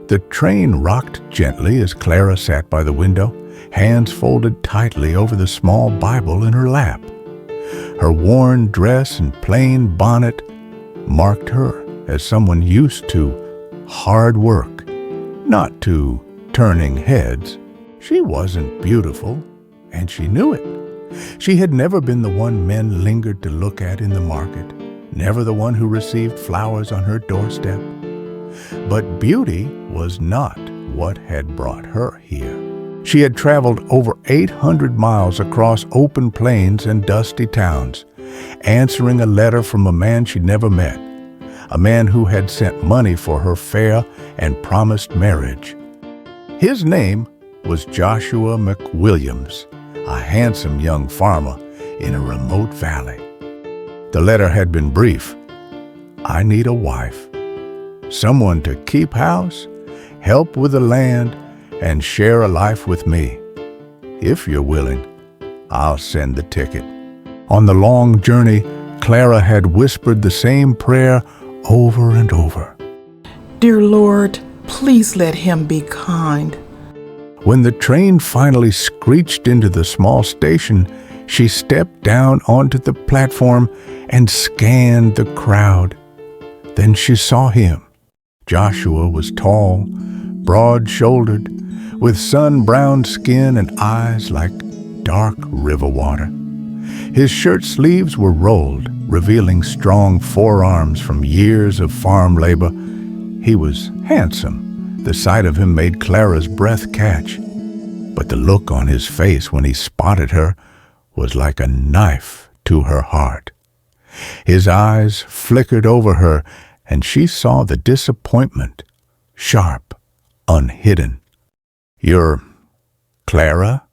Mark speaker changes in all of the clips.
Speaker 1: The train rocked gently as Clara sat by the window, hands folded tightly over the small Bible in her lap. Her worn dress and plain bonnet marked her as someone used to hard work, not to turning heads. She wasn't beautiful, and she knew it. She had never been the one men lingered to look at in the market, never the one who received flowers on her doorstep. But beauty was not what had brought her here. She had traveled over 800 miles across open plains and dusty towns, answering a letter from a man she'd never met, a man who had sent money for her fare and promised marriage. His name was Joshua McWilliams, a handsome young farmer in a remote valley. The letter had been brief. I need a wife, someone to keep house, help with the land, and share a life with me. If you're willing, I'll send the ticket. On the long journey, Clara had whispered the same prayer over and over.
Speaker 2: Dear Lord, please let him be kind.
Speaker 1: When the train finally screeched into the small station, she stepped down onto the platform and scanned the crowd. Then she saw him. Joshua was tall, broad-shouldered, with sun-browned skin and eyes like dark river water. His shirt sleeves were rolled, revealing strong forearms from years of farm labor. He was handsome. The sight of him made Clara's breath catch. But the look on his face when he spotted her was like a knife to her heart. His eyes flickered over her, and she saw the disappointment, sharp, unhidden. You're Clara?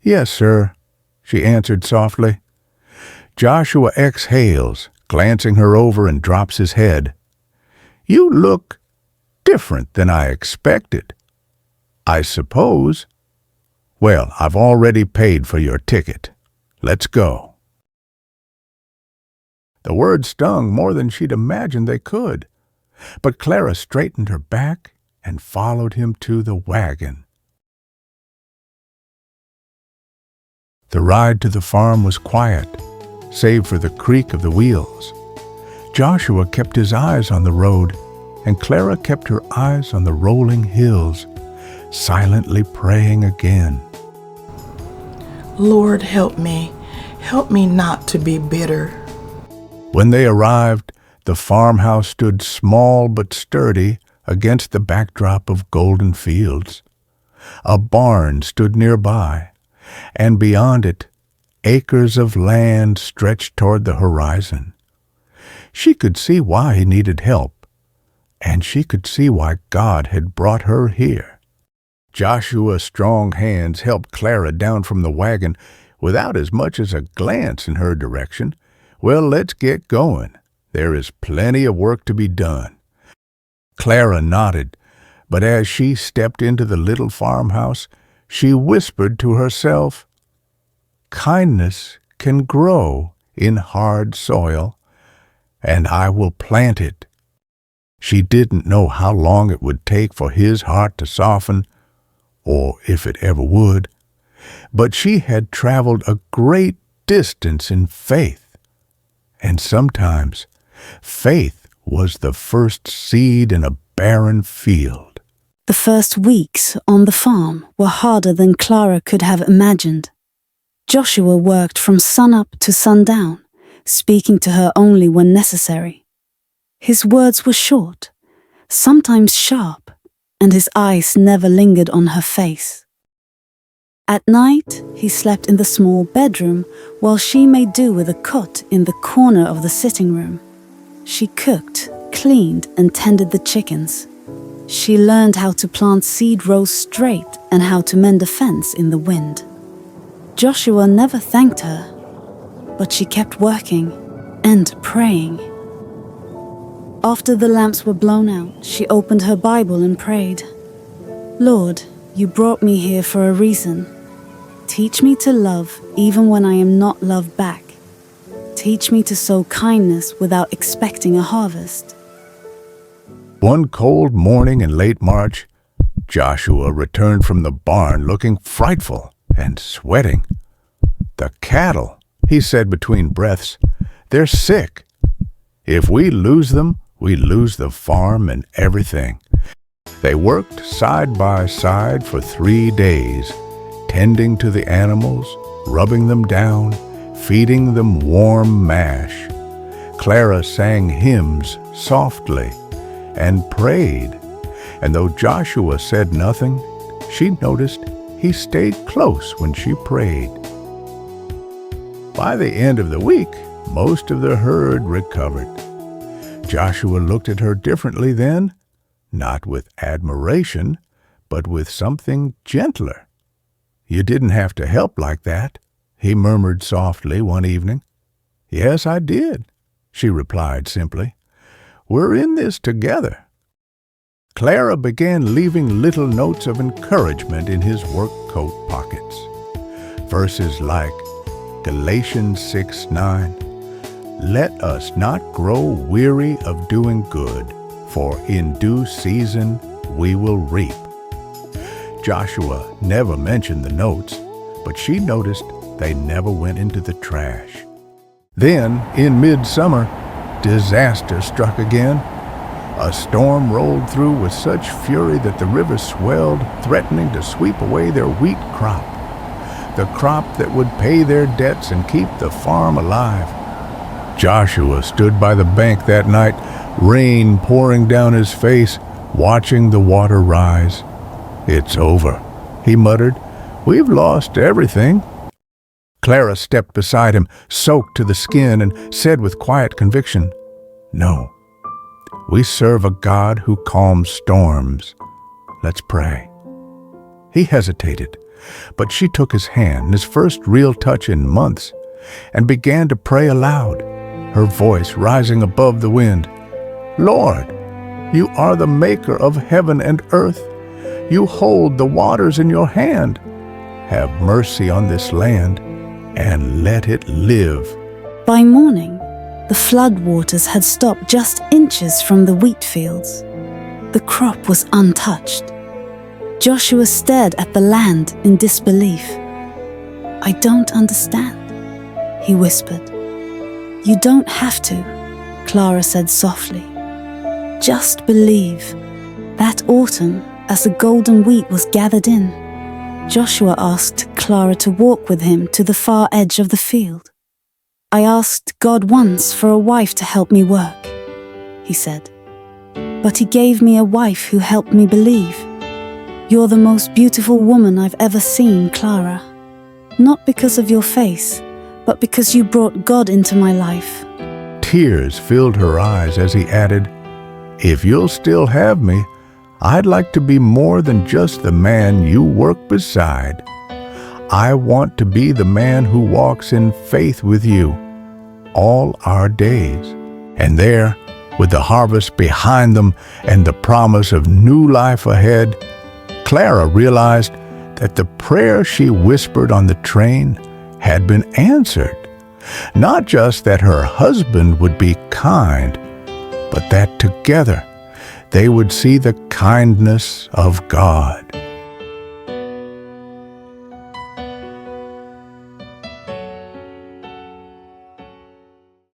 Speaker 1: Yes, sir, she answered softly. Joshua exhales, glancing her over, and drops his head. You look different than I expected. I suppose. Well, I've already paid for your ticket. Let's go. The words stung more than she'd imagined they could, but Clara straightened her back and followed him to the wagon. The ride to the farm was quiet, save for the creak of the wheels. Joshua kept his eyes on the road, and Clara kept her eyes on the rolling hills, silently praying again.
Speaker 2: Lord, help me. Help me not to be bitter.
Speaker 1: When they arrived, the farmhouse stood small but sturdy against the backdrop of golden fields. A barn stood nearby, and beyond it, acres of land stretched toward the horizon. She could see why he needed help, and she could see why God had brought her here. Joshua's strong hands helped Clara down from the wagon without as much as a glance in her direction. Well, let's get going. There is plenty of work to be done. Clara nodded, but as she stepped into the little farmhouse, she whispered to herself, kindness can grow in hard soil, and I will plant it. She didn't know how long it would take for his heart to soften, or if it ever would, but she had traveled a great distance in faith, and sometimes faith was the first seed in a barren field.
Speaker 3: The first weeks on the farm were harder than Clara could have imagined. Joshua worked from sunup to sundown, speaking to her only when necessary. His words were short, sometimes sharp, and his eyes never lingered on her face. At night, he slept in the small bedroom while she made do with a cot in the corner of the sitting room. She cooked, cleaned, and tended the chickens. She learned how to plant seed rows straight and how to mend a fence in the wind. Joshua never thanked her, but she kept working and praying. After the lamps were blown out, she opened her Bible and prayed, Lord, you brought me here for a reason. Teach me to love even when I am not loved back. Teach me to sow kindness without expecting a harvest.
Speaker 1: One cold morning in late March, Joshua returned from the barn looking frightful and sweating. "The cattle," he said between breaths, "they're sick. If we lose them, we lose the farm and everything." They worked side by side for 3 days, tending to the animals, rubbing them down, feeding them warm mash. Clara sang hymns softly and prayed, and though Joshua said nothing, she noticed he stayed close when she prayed. By the end of the week, most of the herd recovered. Joshua looked at her differently then, not with admiration, but with something gentler. "You didn't have to help like that," he murmured softly one evening. "Yes, I did," she replied simply. "We're in this together." Clara began leaving little notes of encouragement in his work coat pockets. Verses like Galatians 6:9, "Let us not grow weary of doing good, for in due season we will reap." Joshua never mentioned the notes, but she noticed they never went into the trash. Then, in midsummer, disaster struck again. A storm rolled through with such fury that the river swelled, threatening to sweep away their wheat crop, the crop that would pay their debts and keep the farm alive. Joshua stood by the bank that night, rain pouring down his face, watching the water rise. "It's over," he muttered. "We've lost everything." Clara stepped beside him, soaked to the skin, and said with quiet conviction, "No, we serve a God who calms storms. Let's pray." He hesitated, but she took his hand, his first real touch in months, and began to pray aloud, her voice rising above the wind. "Lord, you are the maker of heaven and earth. You hold the waters in your hand. Have mercy on this land and let it live."
Speaker 3: By morning, the flood waters had stopped just inches from the wheat fields. The crop was untouched. Joshua stared at the land in disbelief. "I don't understand," he whispered. "You don't have to," Clara said softly. "Just believe." That autumn, as the golden wheat was gathered in, Joshua asked Clara to walk with him to the far edge of the field. "I asked God once for a wife to help me work," he said. "But he gave me a wife who helped me believe. You're the most beautiful woman I've ever seen, Clara. Not because of your face, but because you brought God into my life."
Speaker 1: Tears filled her eyes as he added, "If you'll still have me, I'd like to be more than just the man you work beside. I want to be the man who walks in faith with you all our days." And there, with the harvest behind them and the promise of new life ahead, Clara realized that the prayer she whispered on the train had been answered. Not just that her husband would be kind, but that together they would see the kindness of God.